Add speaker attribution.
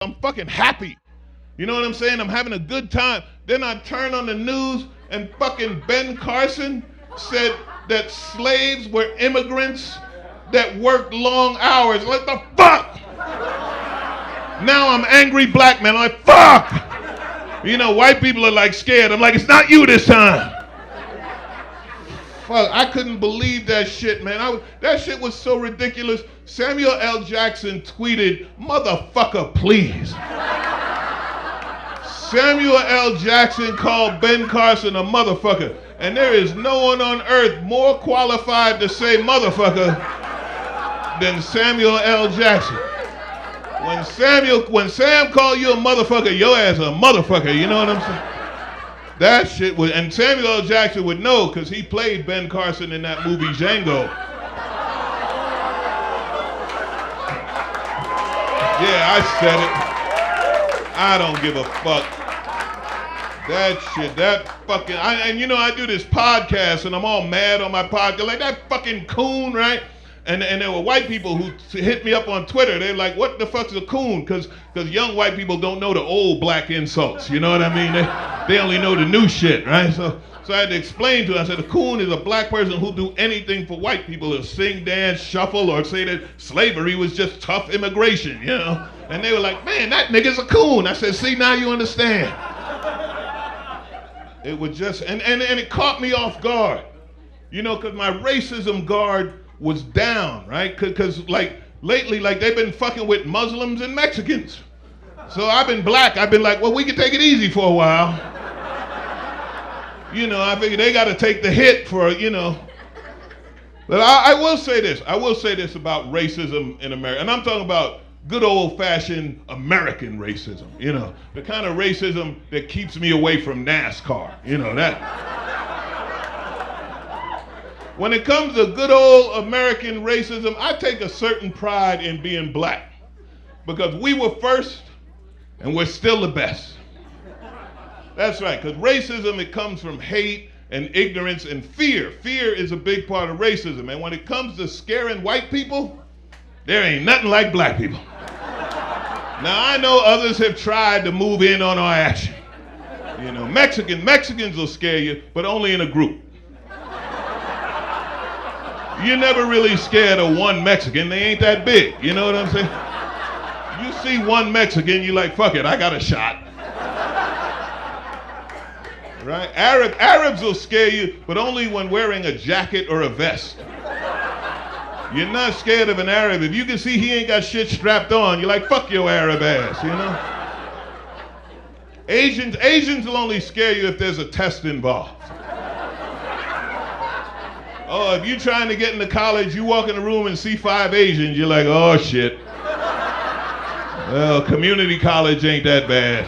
Speaker 1: I'm fucking happy. You know what I'm saying? I'm having a good time. Then I turn on the news and fucking Ben Carson said that slaves were immigrants that worked long hours. What the fuck? Now I'm angry black man. I'm like, fuck! You know, white people are like scared. I'm like, it's not you this time. Fuck, I couldn't believe that shit, man. That shit was so ridiculous. Samuel L. Jackson tweeted, motherfucker, please. Samuel L. Jackson called Ben Carson a motherfucker. And there is no one on earth more qualified to say motherfucker than Samuel L. Jackson. When Sam called you a motherfucker, your ass a motherfucker, you know what I'm saying? That shit was, and Samuel L. Jackson would know because he played Ben Carson in that movie Django. Yeah, I said it. I don't give a fuck. That shit, that fucking, and you know, I do this podcast and I'm all mad on my podcast, like that fucking coon, right? And there were white people who hit me up on Twitter. They're like, what the fuck's a coon? Because young white people don't know the old black insults, you know what I mean? They only know the new shit, right? So I had to explain to them, I said, a coon is a black person who do anything for white people, to sing, dance, shuffle, or say that slavery was just tough immigration, you know? And they were like, man, that nigga's a coon. I said, see, now you understand. It was just, and it caught me off guard, you know, because my racism guard was down, right? Because like lately, like they've been fucking with Muslims and Mexicans. So I've been black. I've been like, well, we can take it easy for a while. You know, I figure they got to take the hit for, you know. But I will say this. I will say this about racism in America. And I'm talking about good old-fashioned American racism, you know. The kind of racism that keeps me away from NASCAR, you know, that. When it comes to good old American racism, I take a certain pride in being black because we were first and we're still the best. That's right, because racism, it comes from hate and ignorance and fear. Fear is a big part of racism. And when it comes to scaring white people, there ain't nothing like black people. Now, I know others have tried to move in on our action. You know, Mexicans will scare you, but only in a group. You're never really scared of one Mexican. They ain't that big. You know what I'm saying? You see one Mexican, you're like, fuck it, I got a shot. Right? Arabs will scare you, but only when wearing a jacket or a vest. You're not scared of an Arab. If you can see he ain't got shit strapped on, you're like, fuck your Arab ass, you know? Asians will only scare you if there's a test involved. Oh, if you're trying to get into college, you walk in the room and see 5 Asians, you're like, oh shit. Well, community college ain't that bad.